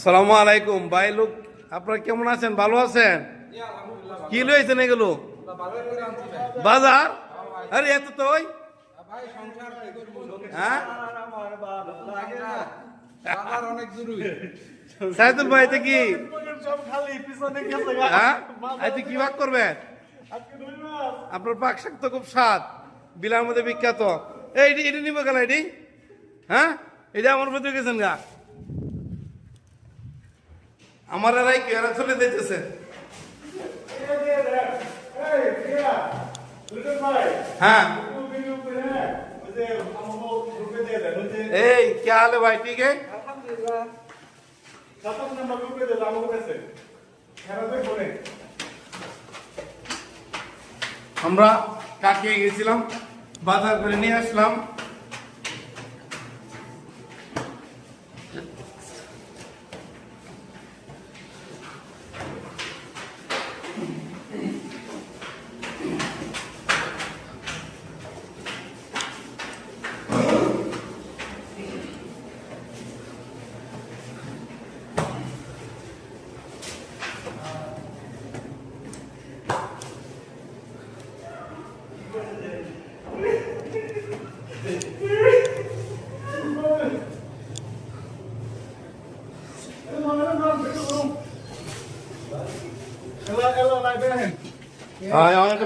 আসসালামু আলাইকুম ভাই লোক, আপনারা কেমন আছেন? ভালো আছেন? কি লইছেন এগুলো? বাজার? আরে এত তো ওই হ্যাঁ সাইদুল ভাই এটা কি হ্যাঁ আজকে কি ভাগ করবেন? আপনার পাক শাক তো খুব স্বাদ, বিলার মধ্যে বিখ্যাত। এই এটি নিব গেল এটি, হ্যাঁ এটা আমার মধ্যে গেছেন গা, আমার এরাই কি এরা চলে যেতেছে। হ্যাঁ এই क्या हाल है भाई? ठीक है আমরা কাকে গেছিলাম, বাজার করে নিয়ে আসলাম।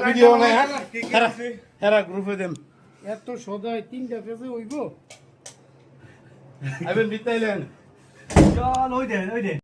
ভিডিও নাই হ্যাঁ গ্রুপে দেন এত সদাই 3টা পেজে হইব আইবেন বিতাইলেন চল ওই দে